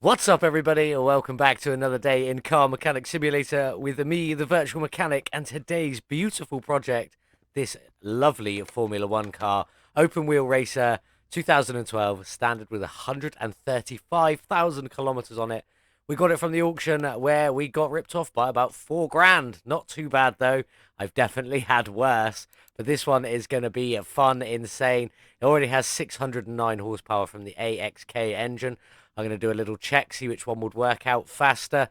What's up, everybody, and welcome back to another day in Car Mechanic Simulator with me, the Virtual Mechanic, and today's beautiful project, this lovely Formula One car, Openwheel Racer 2012, standard with 135,000 kilometers on it. We got it from the auction where we got ripped off by about 4 grand. Not too bad, though. I've definitely had worse, but this one is going to be fun, insane. It already has 609 horsepower from the AXK engine. I'm going to do a little check, see which one would work out faster.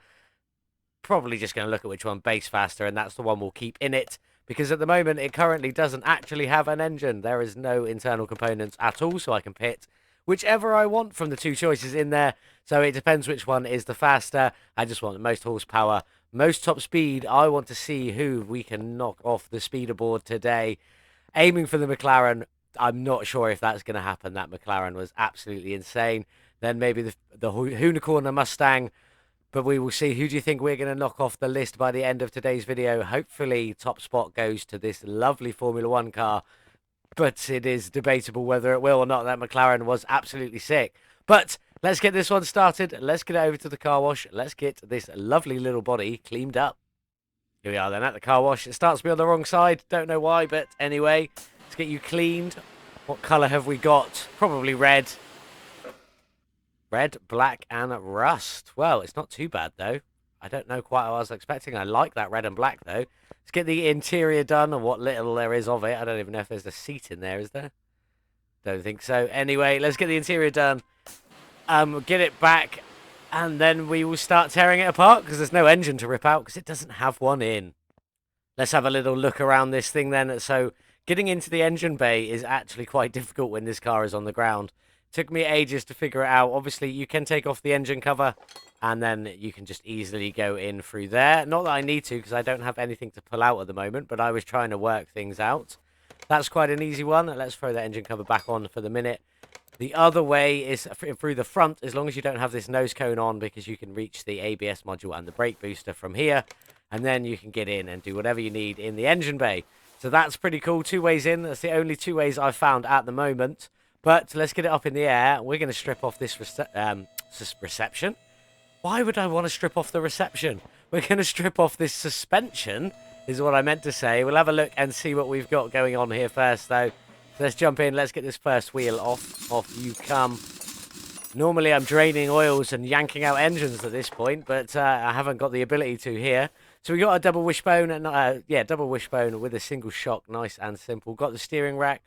Probably just going to look at which one base faster, and that's the one we'll keep in it. Because at the moment, it currently doesn't actually have an engine. There is no internal components at all, so I can pit whichever I want from the two choices in there. So it depends which one is the faster. I just want the most horsepower, most top speed. I want to see who we can knock off the speeder board today. Aiming for the McLaren. I'm not sure if that's going to happen. That McLaren was absolutely insane. Then maybe the Unicorn Mustang. But we will see. Who do you think we're going to knock off the list by the end of today's video? Hopefully, top spot goes to this lovely Formula One car. But it is debatable whether it will or not. That McLaren was absolutely sick. But let's get this one started. Let's get it over to the car wash. Let's get this lovely little body cleaned up. Here we are then at the car wash. It starts me on the wrong side. Don't know why, but anyway, let's get you cleaned. What colour have we got? Probably red. Red, black, and rust. Well, it's not too bad, though. I don't know quite what I was expecting. I like that red and black, though. Let's get the interior done, and what little there is of it. I don't even know if there's a seat in there, is there? Don't think so. Anyway, let's get the interior done. Get it back, and then we will start tearing it apart, because there's no engine to rip out, because it doesn't have one in. Let's have a little look around this thing, then. So, getting into the engine bay is actually quite difficult when this car is on the ground. Took me ages to figure it out. Obviously, you can take off the engine cover, and then you can just easily go in through there. Not that I need to, because I don't have anything to pull out at the moment, but I was trying to work things out. That's quite an easy one. Let's throw that engine cover back on for the minute. The other way is through the front, as long as you don't have this nose cone on, because you can reach the ABS module and the brake booster from here, and then you can get in and do whatever you need in the engine bay. So that's pretty cool. 2 ways in. That's the only 2 ways I've found at the moment. But let's get it up in the air. We're going to strip off this reception. Why would I want to strip off the reception? We're going to strip off this suspension, is what I meant to say. We'll have a look and see what we've got going on here first, though. So let's jump in. Let's get this first wheel off. Off you come. Normally, I'm draining oils and yanking out engines at this point, but I haven't got the ability to here. So we got a double wishbone, and double wishbone with a single shock. Nice and simple. Got the steering rack.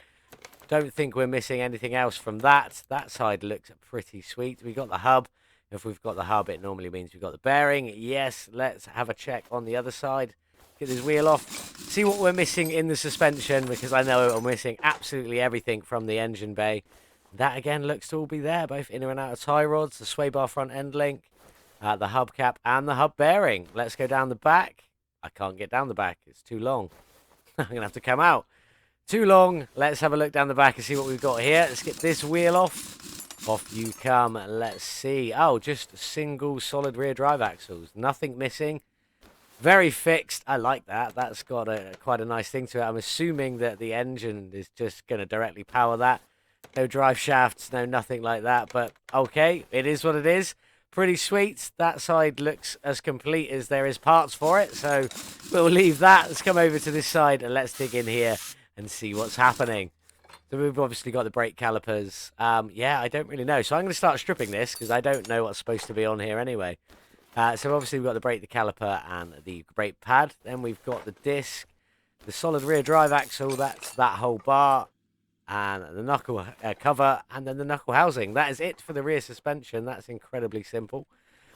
Don't think we're missing anything else from that. That side looks pretty sweet. We got the hub. If we've got the hub, it normally means we've got the bearing. Yes, let's have a check on the other side. Get this wheel off. See what we're missing in the suspension, because I know we're missing absolutely everything from the engine bay. That, again, looks to all be there. Both inner and outer tie rods, the sway bar front end link, the hubcap, and the hub bearing. Let's go down the back. I can't get down the back. It's too long. I'm going to have to come out. Too long. Let's have a look down the back and see what we've got here. Let's get this wheel off. Off you come. Let's see. Oh, just single solid rear drive axles. Nothing missing. Very fixed. I like that. That's got quite a nice thing to it. I'm assuming that the engine is just going to directly power that. No drive shafts, no nothing like that. But okay, it is what it is. Pretty sweet. That side looks as complete as there is parts for it. So we'll leave that. Let's come over to this side and let's dig in here and see what's happening. So we've obviously got the brake calipers. Yeah, I don't really know. So I'm going to start stripping this, because I don't know what's supposed to be on here anyway. So obviously we've got the brake, the caliper, and the brake pad. Then we've got the disc, the solid rear drive axle. That's that whole bar. And the knuckle cover, and then the knuckle housing. That is it for the rear suspension. That's incredibly simple.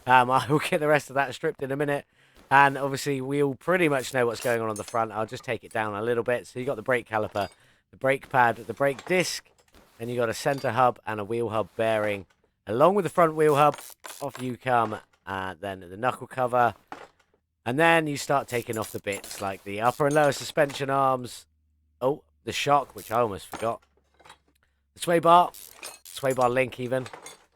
I will get the rest of that stripped in a minute. And obviously, we'll pretty much know what's going on the front. I'll just take it down a little bit. So you got the brake caliper, the brake pad, the brake disc. Then you got a center hub and a wheel hub bearing, along with the front wheel hub. Off you come. Then the knuckle cover. And then you start taking off the bits, like the upper and lower suspension arms. Oh, the shock, which I almost forgot. The sway bar link even.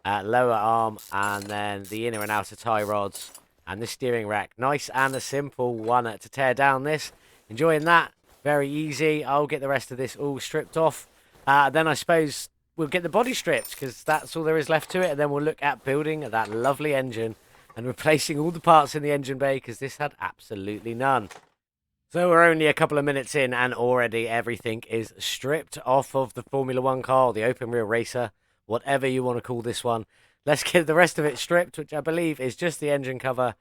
Lower arm. And then the inner and outer tie rods. And the steering rack. Nice and a simple one to tear down this. Enjoying that. Very easy. I'll get the rest of this all stripped off. Then I suppose we'll get the body stripped because that's all there is left to it. And then we'll look at building that lovely engine and replacing all the parts in the engine bay because this had absolutely none. So we're only a couple of minutes in and already everything is stripped off of the Formula 1 car, the Openwheel Racer, whatever you want to call this one. Let's get the rest of it stripped, which I believe is just the engine cover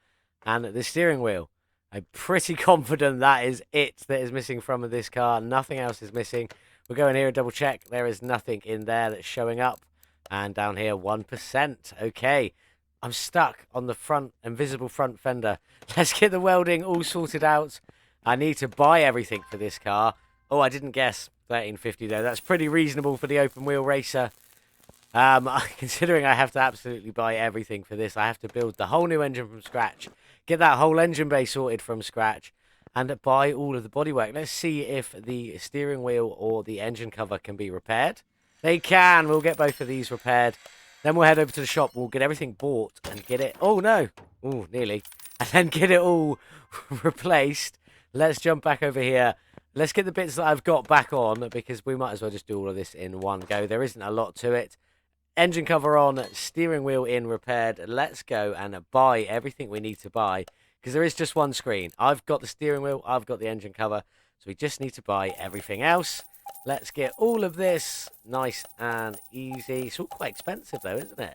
and the steering wheel. I'm pretty confident that is it that is missing from this car. Nothing else is missing. We'll go in here and double check. There is nothing in there that's showing up. And down here, 1%. Okay. I'm stuck on the front, invisible front fender. Let's get the welding all sorted out. I need to buy everything for this car. Oh, I didn't guess $13.50 though. That's pretty reasonable for the open wheel racer. Considering I have to absolutely buy everything for this, I have to build the whole new engine from scratch, get that whole engine bay sorted from scratch, and buy all of the bodywork. Let's see if the steering wheel or the engine cover can be repaired. They can. We'll get both of these repaired. Then we'll head over to the shop. We'll get everything bought and get it. Oh, no. Oh, nearly. And then get it all replaced. Let's jump back over here. Let's get the bits that I've got back on because we might as well just do all of this in one go. There isn't a lot to it. Engine cover on, steering wheel in, repaired. Let's go and buy everything we need to buy because there is just one screen. I've got the steering wheel. I've got the engine cover. So we just need to buy everything else. Let's get all of this nice and easy. It's all quite expensive though, isn't it?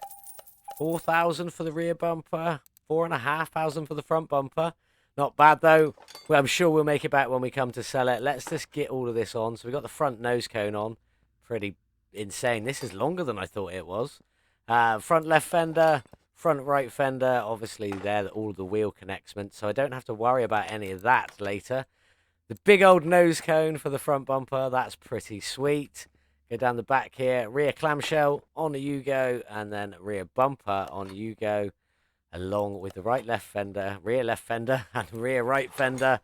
4,000 for the rear bumper, 4,500 for the front bumper. Not bad though. Well, I'm sure we'll make it back when we come to sell it. Let's just get all of this on. So we got the front nose cone on. Pretty insane. This is longer than I thought it was. Front left fender, front right fender. Obviously there, all the wheel connections. So I don't have to worry about any of that later. The big old nose cone for the front bumper, that's pretty sweet. Go down the back here, rear clamshell, on you go, and then rear bumper, on you go, along with the right left fender, and rear right fender.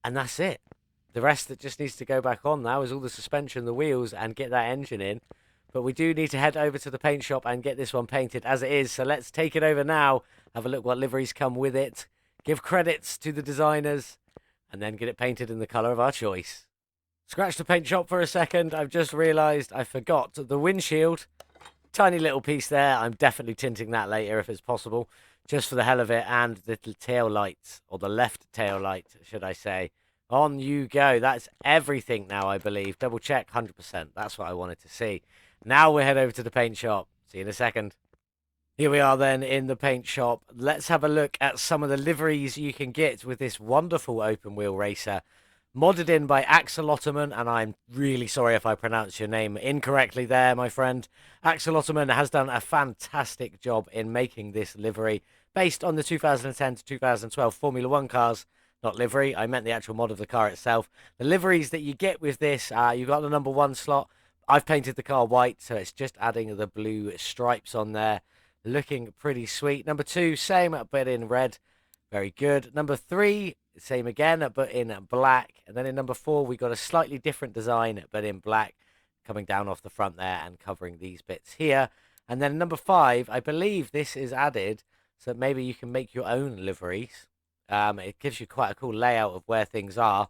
And that's it. The rest that just needs to go back on now is all the suspension, the wheels, and get that engine in. But we do need to head over to the paint shop and get this one painted as it is. So let's take it over now, have a look what liveries come with it, give credits to the designers, and then get it painted in the colour of our choice. Scratch the paint shop for a second. I've just realised I forgot the windshield. Tiny little piece there. I'm definitely tinting that later if it's possible, just for the hell of it. And the tail lights, or the left tail light, should I say. On you go. That's everything now, I believe. Double check, 100%. That's what I wanted to see. Now we'll head over to the paint shop. See you in a second. Here we are then in the paint shop. Let's have a look at some of the liveries you can get with this wonderful open wheel racer. Modded in by Axolotemen, and I'm really sorry if I pronounce your name incorrectly there, my friend. Axolotemen has done a fantastic job in making this livery based on the 2010 to 2012 Formula 1 cars. Not livery, I meant the actual mod of the car itself. The liveries that you get with this, you've got the number 1 slot. I've painted the car white, so it's just adding the blue stripes on there. Looking pretty sweet. Number 2, same, but in red. Very good. Number 3, same again, but in black. And then in number 4, we got a slightly different design, but in black, coming down off the front there and covering these bits here. And then number 5, I believe this is added so that maybe you can make your own liveries. It gives you quite a cool layout of where things are.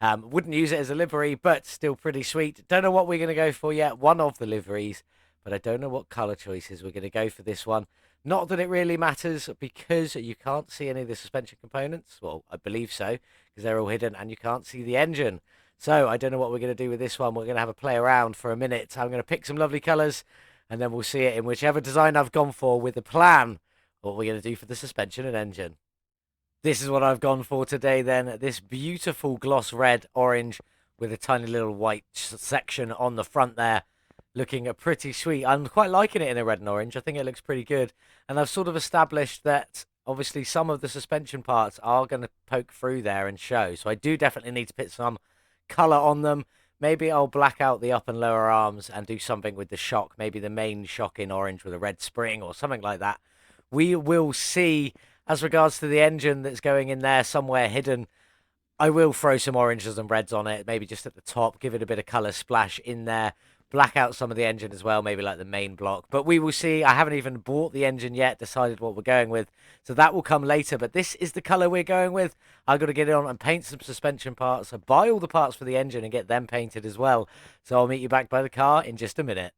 Wouldn't use it as a livery, but still pretty sweet. Don't know what we're going to go for yet. One of the liveries, but I don't know what color choices we're going to go for this one. Not that it really matters because you can't see any of the suspension components. Well, I believe so, because they're all hidden and you can't see the engine. So I don't know what we're going to do with this one. We're going to have a play around for a minute. I'm going to pick some lovely colors and then we'll see it in whichever design I've gone for with the plan. What we're going to do for the suspension and engine. This is what I've gone for today then. This beautiful gloss red orange with a tiny little white section on the front there. Looking pretty sweet. I'm quite liking it in a red and orange. I think it looks pretty good. And I've sort of established that obviously some of the suspension parts are going to poke through there and show. So I do definitely need to put some colour on them. Maybe I'll black out the up and lower arms and do something with the shock. Maybe the main shock in orange with a red spring or something like that. We will see. As regards to the engine that's going in there somewhere hidden, I will throw some oranges and reds on it. Maybe just at the top. Give it a bit of colour splash in there. Black out some of the engine as well, maybe like the main block. But we will see. I haven't even bought the engine yet, decided what we're going with. So that will come later. But this is the colour we're going with. I've got to get it on and paint some suspension parts. So buy all the parts for the engine and get them painted as well. So I'll meet you back by the car in just a minute.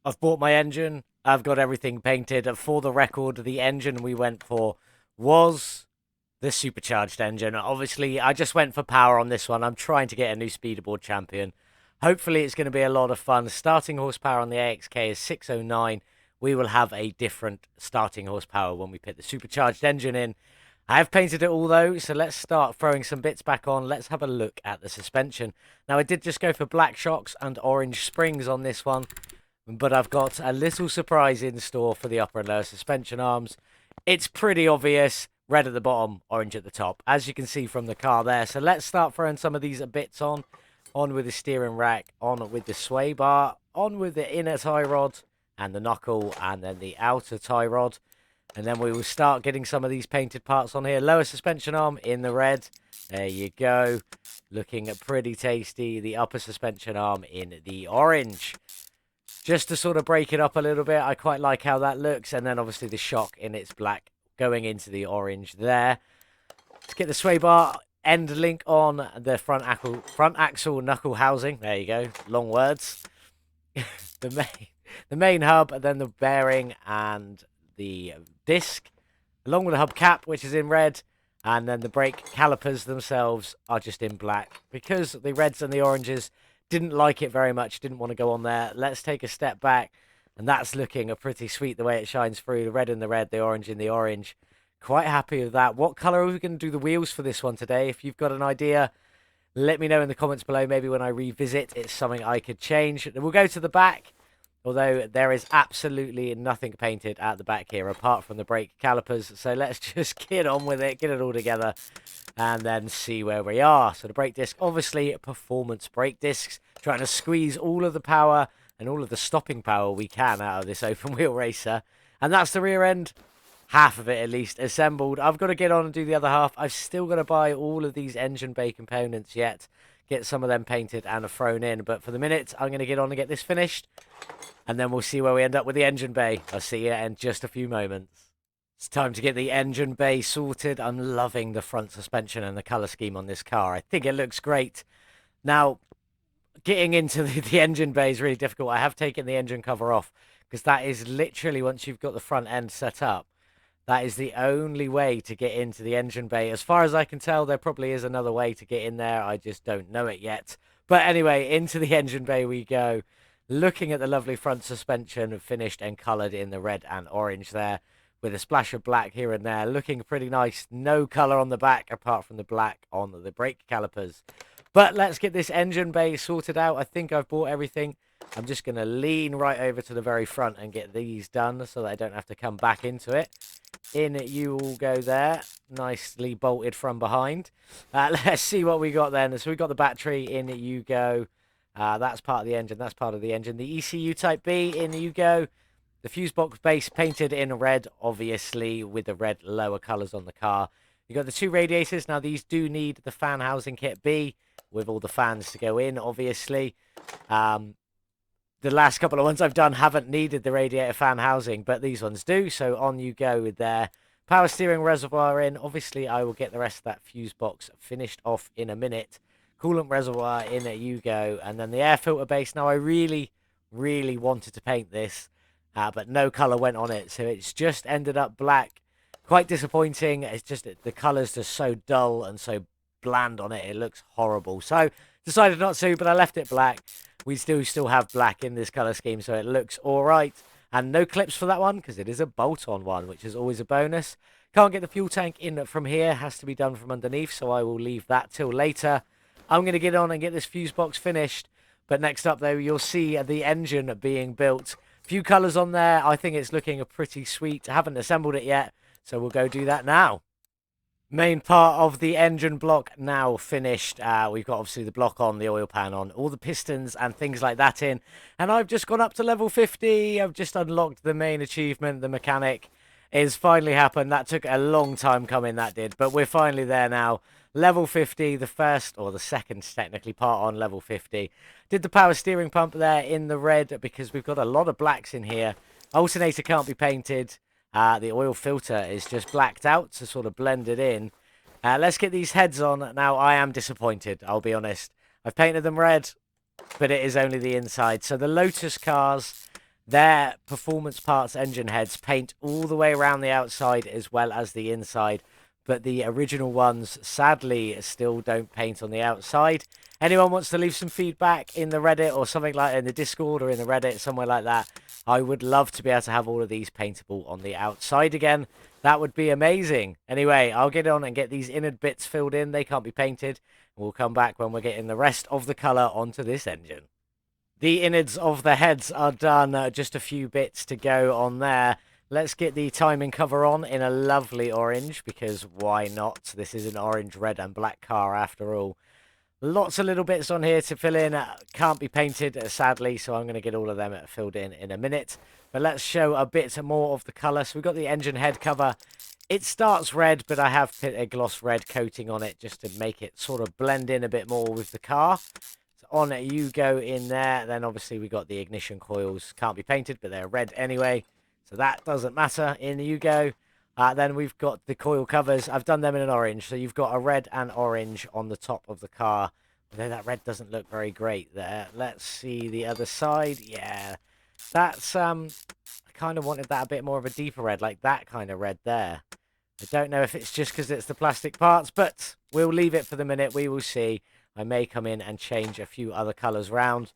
I've bought my engine. I've got everything painted. For the record, the engine we went for was the supercharged engine. Obviously, I just went for power on this one. I'm trying to get a new speederboard champion. Hopefully, it's going to be a lot of fun. Starting horsepower on the AXK is 609. We will have a different starting horsepower when we put the supercharged engine in. I have painted it all though, so let's start throwing some bits back on. Let's have a look at the suspension. Now, I did just go for black shocks and orange springs on this one, but I've got a little surprise in store for the upper and lower suspension arms. It's pretty obvious. Red at the bottom, orange at the top, as you can see from the car there. So let's start throwing some of these bits on. On with the steering rack, on with the sway bar, on with the inner tie rod and the knuckle, and then the outer tie rod. And then we will start getting some of these painted parts on here. Lower suspension arm in the red. There you go. Looking pretty tasty. The upper suspension arm in the orange. Just to sort of break it up a little bit. I quite like how that looks. And then obviously the shock in its black going into the orange there. Let's get the sway bar end link on the front axle knuckle housing. There you go. Long words. the main hub, and then the bearing and the disc, along with the hubcap, which is in red, and then the brake calipers themselves are just in black, because the reds and the oranges didn't like it very much, didn't want to go on there. Let's take a step back, and that's looking pretty sweet the way it shines through. The red in the red, the orange in the orange. Quite happy with that. What colour are we going to do the wheels for this one today? If you've got an idea, let me know in the comments below. Maybe when I revisit, it's something I could change. We'll go to the back. Although there is absolutely nothing painted at the back here apart from the brake calipers. So let's just get on with it, get it all together, and then see where we are. So the brake disc, obviously performance brake discs, trying to squeeze all of the power and all of the stopping power we can out of this open wheel racer. And that's the rear end, half of it at least, assembled. I've got to get on and do the other half. I've still got to buy all of these engine bay components yet. Get some of them painted and thrown in. But for the minute, I'm going to get on and get this finished. And then we'll see where we end up with the engine bay. I'll see you in just a few moments. It's time to get the engine bay sorted. I'm loving the front suspension and the colour scheme on this car. I think it looks great. Now, getting into the engine bay is really difficult. I have taken the engine cover off, because that is literally, once you've got the front end set up, that is the only way to get into the engine bay. As far as I can tell, there probably is another way to get in there. I just don't know it yet. But anyway, into the engine bay we go. Looking at the lovely front suspension, finished and coloured in the red and orange there, with a splash of black here and there. Looking pretty nice. No colour on the back apart from the black on the brake calipers. But let's get this engine bay sorted out. I think I've bought everything. I'm just going to lean right over to the very front and get these done so that I don't have to come back into it. In you all go there. Nicely bolted from behind. Let's see what we got then. So we've got the battery. In you go. That's part of the engine. That's part of the engine. The ECU Type B, in you go. The fuse box base painted in red, obviously, with the red lower colours on the car. You got the two radiators. Now, these do need the fan housing kit B, with all the fans to go in, obviously. The last couple of ones I've done haven't needed the radiator fan housing, but these ones do. So on you go with their power steering reservoir in. Obviously, I will get the rest of that fuse box finished off in a minute. Coolant reservoir in you go, and then the air filter base. Now, I really wanted to paint this, but no colour went on it, so it's just ended up black. Quite disappointing. It's just the colour's just so dull and so bland on it. It looks horrible. So decided not to, but I left it black. We still have black in this colour scheme, so it looks all right. And no clips for that one, because it is a bolt-on one, which is always a bonus. Can't get the fuel tank in from here. Has to be done from underneath, so I will leave that till later. I'm going to get on and get this fuse box finished. But next up, though, you'll see the engine being built. Few colours on there. I think it's looking pretty sweet. I haven't assembled it yet, so we'll go do that now. Main part of the engine block now finished. We've got obviously the block on, the oil pan on, all the pistons and things like that in. And I've just gone up to level 50. I've just unlocked the main achievement. The mechanic is finally happened. That took a long time coming, that did. But we're finally there now. Level 50, the first or the second technically part on level 50. Did the power steering pump there in the red because we've got a lot of blacks in here. Alternator can't be painted. The oil filter is just blacked out to sort of blend it in. Let's get these heads on. Now, I am disappointed, I'll be honest. I've painted them red, but it is only the inside. So the Lotus cars, Their performance parts engine heads paint all the way around the outside as well as the inside, but the original ones sadly still don't paint on the outside. Anyone wants to leave some feedback in the Reddit or something like in the Discord or in the Reddit, somewhere like that, I would love to be able to have all of these paintable on the outside again. That would be amazing. Anyway, I'll get on and get these inner bits filled in. They can't be painted. We'll come back when we're getting the rest of the colour onto this engine. The innards of the heads are done. Just a few bits to go on there. Let's get the timing cover on in a lovely orange, because why not? This is an orange, red and black car after all. Lots of little bits on here to fill in. Can't be painted, sadly, so I'm going to get all of them filled in a minute. But let's show a bit more of the colour. So we've got the engine head cover. It starts red, but I have put a gloss red coating on it just to make it sort of blend in a bit more with the car. So on you go in there. Then obviously we got the ignition coils. Can't be painted, but they're red anyway, so that doesn't matter. In you go. Then we've got the coil covers. I've done them in an orange, so you've got a red and orange on the top of the car. Although that red doesn't look very great there. Let's see the other side. Yeah, that's I kind of wanted that a bit more of a deeper red, like that kind of red there. I don't know if it's just because it's the plastic parts, but we'll leave it for the minute. We will see. I may come in and change a few other colours round,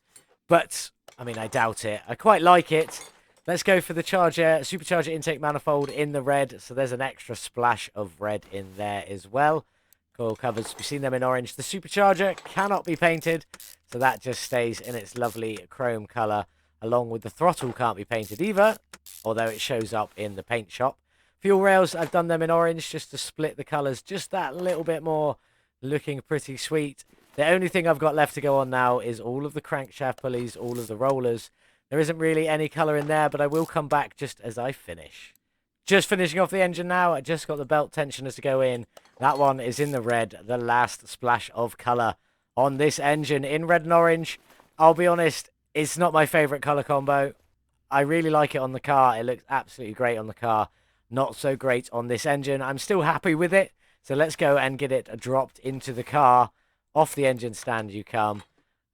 but I mean, I doubt it. I quite like it. Let's go for the supercharger intake manifold in the red. So there's an extra splash of red in there as well. Coil covers, we've seen them in orange. The supercharger cannot be painted, so that just stays in its lovely chrome colour, along with the throttle can't be painted either, although it shows up in the paint shop. Fuel rails, I've done them in orange just to split the colours just that little bit more, looking pretty sweet. The only thing I've got left to go on now is all of the crankshaft pulleys, all of the rollers. There isn't really any colour in there, but I will come back just as I finish. Just finishing off the engine now. I just got the belt tensioners to go in. That one is in the red, the last splash of colour on this engine in red and orange. I'll be honest, it's not my favourite colour combo. I really like it on the car. It looks absolutely great on the car. Not so great on this engine. I'm still happy with it. So let's go and get it dropped into the car. Off the engine stand you come.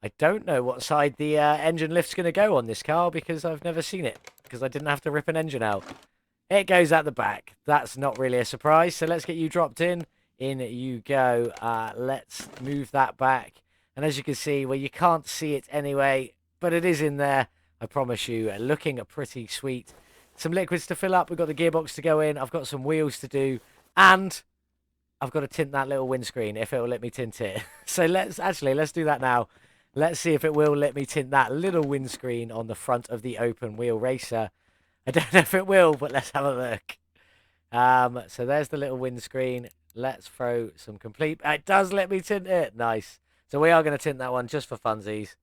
I don't know what side the engine lift's going to go on this car because I've never seen it, because I didn't have to rip an engine out. It goes at the back. That's not really a surprise. So let's get you dropped in. In you go. Let's move that back. And as you can see, well, you can't see it anyway, but it is in there. I promise you, looking pretty sweet. Some liquids to fill up. We've got the gearbox to go in. I've got some wheels to do. And I've got to tint that little windscreen if it will let me tint it. So let's do that now. Let's see if it will let me tint that little windscreen on the front of the Openwheel Racer. I don't know if it will, but let's have a look. So there's the little windscreen. Let's throw some complete... It does let me tint it. Nice. So we are going to tint that one just for funsies.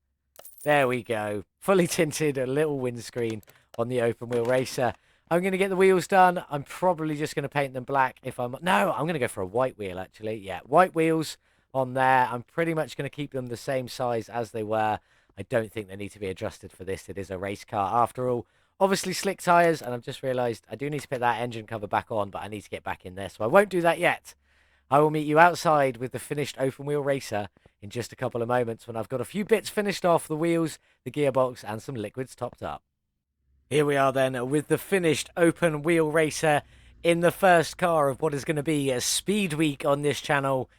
There we go. Fully tinted, a little windscreen on the Openwheel Racer. I'm going to get the wheels done. I'm probably just going to paint them black if I'm... No, I'm going to go for a white wheel, actually. Yeah, white wheels on there. I'm pretty much going to keep them the same size as they were. I don't think they need to be adjusted for this. It is a race car after all. Obviously slick tyres, and I've just realised I do need to put that engine cover back on, but I need to get back in there, so I won't do that yet. I will meet you outside with the finished Openwheel Racer in just a couple of moments when I've got a few bits finished off, the wheels, the gearbox, and some liquids topped up. Here we are then with the finished Openwheel Racer in the first car of what is going to be a speed week on this channel.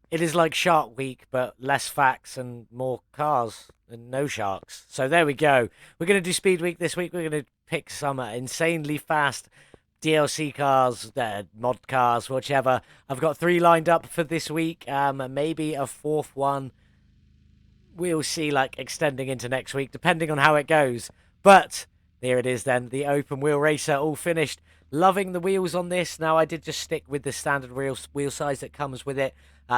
It is like Shark Week, but less facts and more cars and no sharks. So there we go. We're going to do Speed Week this week. We're going to pick some insanely fast DLC cars, mod cars, whichever. I've got 3 lined up for this week. Maybe a 4th one. We'll see, like, extending into next week, depending on how it goes. But there it is then, the Openwheel Racer all finished. Loving the wheels on this. Now, I did just stick with the standard wheel size that comes with it.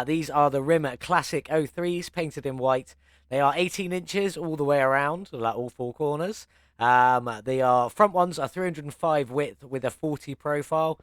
These are the Rim Classic 03s, painted in white. They are 18 inches all the way around, like all 4 corners. Front ones are 305 width with a 40 profile,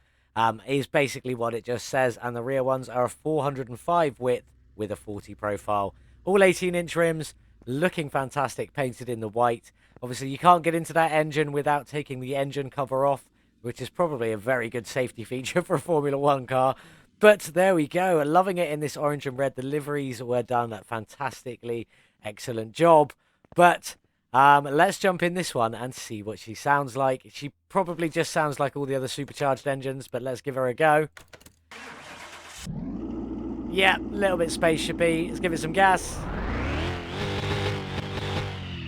is basically what it just says. And the rear ones are a 405 width with a 40 profile. All 18-inch rims, looking fantastic, painted in the white. Obviously, you can't get into that engine without taking the engine cover off, which is probably a very good safety feature for a Formula 1 car. But there we go. Loving it in this orange and red. The liveries were done fantastically. Excellent job. But Let's jump in this one and see what she sounds like. She probably just sounds like all the other supercharged engines, but let's give her a go. Yeah, a little bit spaceshipy. Let's give it some gas.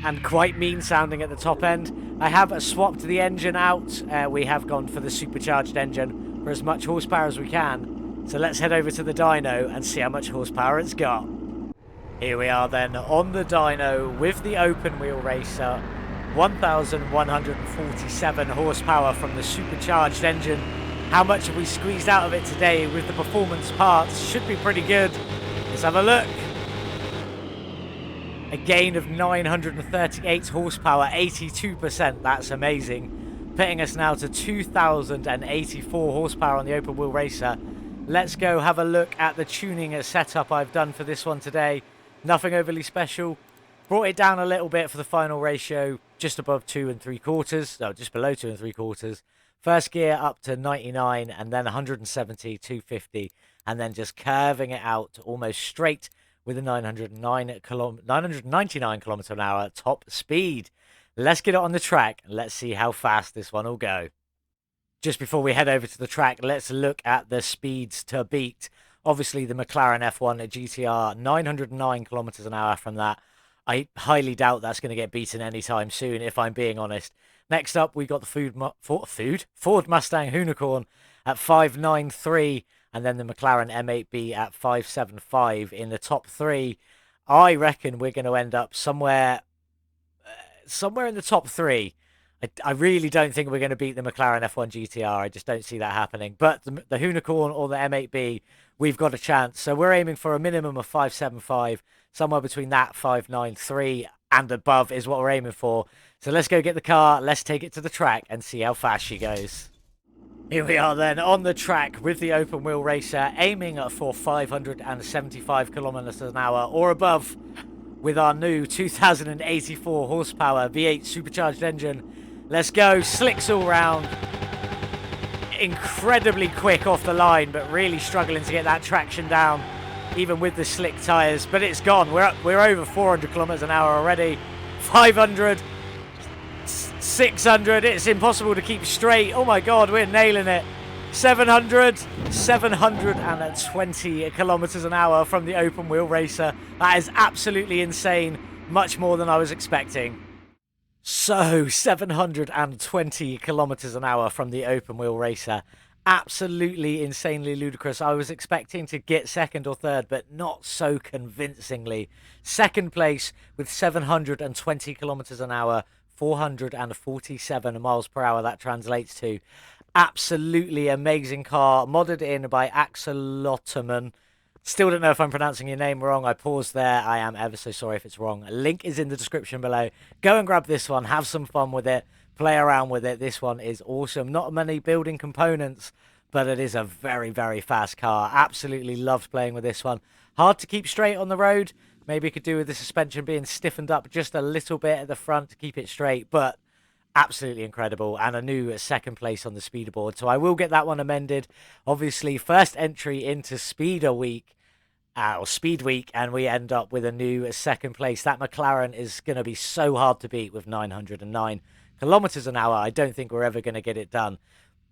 And quite mean sounding at the top end. I have swapped the engine out. We have gone for the supercharged engine for as much horsepower as we can. So let's head over to the dyno and see how much horsepower it's got. Here we are then on the dyno with the Openwheel Racer. 1,147 horsepower from the supercharged engine. How much have we squeezed out of it today with the performance parts? Should be pretty good. Let's have a look. A gain of 938 horsepower, 82%. That's amazing. Putting us now to 2,084 horsepower on the Openwheel Racer. Let's go have a look at the tuning setup I've done for this one today. Nothing overly special. Brought it down a little bit for the final ratio, just above 2 3/4. No, just below 2 3/4. First gear up to 99 and then 170, 250, and then just curving it out almost straight with a 999 kilometer an hour top speed. Let's get it on the track and let's see how fast this one will go. Just before we head over to the track, let's look at the speeds to beat. Obviously, the McLaren F1 GTR, 909 kilometers an hour from that. I highly doubt that's going to get beaten anytime soon, if I'm being honest. Next up, we got the Ford Mustang Unicorn at 593, and then the McLaren M8B at 575 in the top three. I reckon we're going to end up somewhere in the top three. I really don't think we're going to beat the McLaren F1 GTR. I just don't see that happening. But the Unicorn or the M8B, we've got a chance. So we're aiming for a minimum of 575. Somewhere between that 593 and above is what we're aiming for. So let's go get the car. Let's take it to the track and see how fast she goes. Here we are then on the track with the Openwheel Racer, aiming for 575 kilometers an hour or above with our new 2,084 horsepower V8 supercharged engine. Let's go. Slicks all round. Incredibly quick off the line, but really struggling to get that traction down, even with the slick tyres. But it's gone. We're over 400 kilometers an hour already. 500, 600. It's impossible to keep straight. Oh my God, we're nailing it. 720 kilometers an hour from the Openwheel Racer. That is absolutely insane. Much more than I was expecting. So, 720 kilometers an hour from the Openwheel Racer. Absolutely insanely ludicrous. I was expecting to get second or third, but not so convincingly. Second place with 720 kilometers an hour, 447 miles per hour that translates to. Absolutely amazing car, modded in by Axolotemen. Still don't know if I'm pronouncing your name wrong. I paused there. I am ever so sorry if it's wrong. A link is in the description below. Go and grab this one. Have some fun with it. Play around with it. This one is awesome. Not many building components, but it is a very, very fast car. Absolutely loved playing with this one. Hard to keep straight on the road. Maybe it could do with the suspension being stiffened up just a little bit at the front to keep it straight, but absolutely incredible, and a new second place on the speeder board. So I will get that one amended. Obviously, first entry into Speeder Week. Or Speed Week, and we end up with a new second place. That McLaren is going to be so hard to beat with 909 kilometers an hour. I don't think we're ever going to get it done,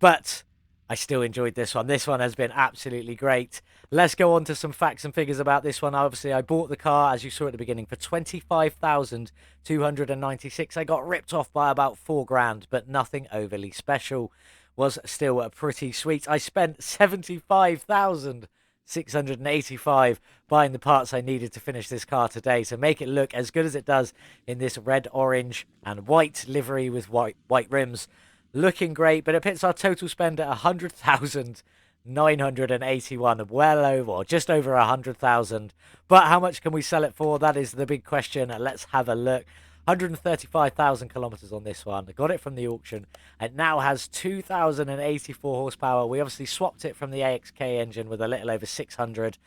but I still enjoyed this one. This one has been absolutely great. Let's go on to some facts and figures about this one. Obviously, I bought the car, as you saw at the beginning, for 25,296. I got ripped off by about 4 grand, but nothing overly special. Was still pretty sweet. I spent 75,685 buying the parts I needed to finish this car today to make it look as good as it does in this red, orange and white livery with white rims. Looking great, but it puts our total spend at 100,981, well over, or just over 100,000. But how much can we sell it for? That is the big question. Let's have a look. 135,000 kilometers on this one. I got it from the auction. It now has 2,084 horsepower. We obviously swapped it from the AXK engine with a little over 600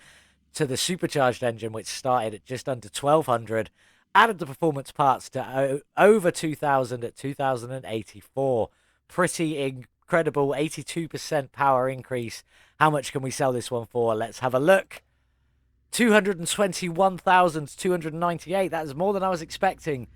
to the supercharged engine, which started at just under 1,200. Added the performance parts to over 2,000 at 2,084. Pretty incredible, 82% power increase. How much can we sell this one for? Let's have a look. 221,298. That is more than I was expecting.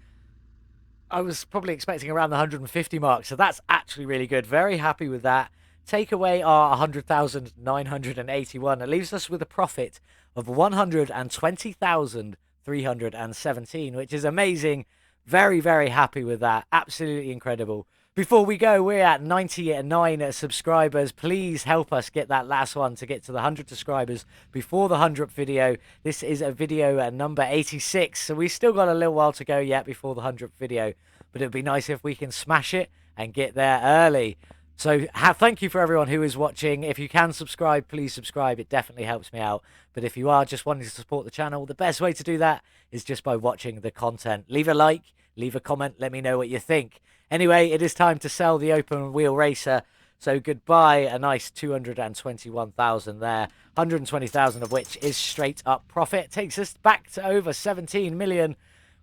I was probably expecting around the 150 mark, so that's actually really good. Very happy with that. Take away our 100,981. It leaves us with a profit of 120,317, which is amazing. Very, very happy with that. Absolutely incredible. Before we go, we're at 99 subscribers. Please help us get that last one to get to the 100 subscribers before the 100th video. This is a video number 86, so we've still got a little while to go yet before the 100th video. But it would be nice if we can smash it and get there early. So thank you for everyone who is watching. If you can subscribe, please subscribe. It definitely helps me out. But if you are just wanting to support the channel, the best way to do that is just by watching the content. Leave a like, leave a comment, let me know what you think. Anyway, it is time to sell the Openwheel Racer. So goodbye, a nice 221,000 there. 120,000 of which is straight up profit. Takes us back to over 17 million,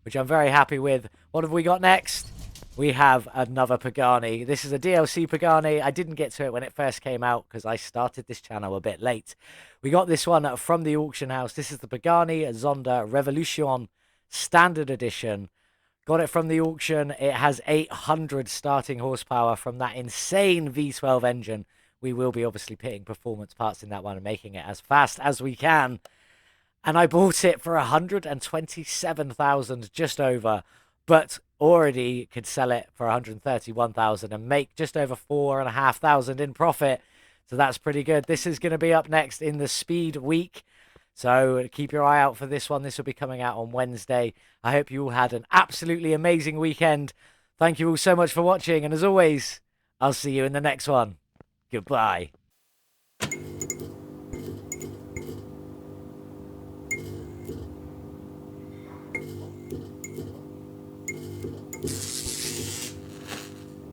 which I'm very happy with. What have we got next? We have another Pagani. This is a DLC Pagani. I didn't get to it when it first came out because I started this channel a bit late. We got this one from the auction house. This is the Pagani Zonda Revolution Standard Edition. Got it from the auction. It has 800 starting horsepower from that insane V12 engine. We will be obviously putting performance parts in that one and making it as fast as we can. And I bought it for 127,000, just over, but already could sell it for 131,000 and make just over 4,500 in profit. So that's pretty good. This is going to be up next in the Speed Week. So keep your eye out for this one. This will be coming out on Wednesday. I hope you all had an absolutely amazing weekend. Thank you all so much for watching. And as always, I'll see you in the next one. Goodbye.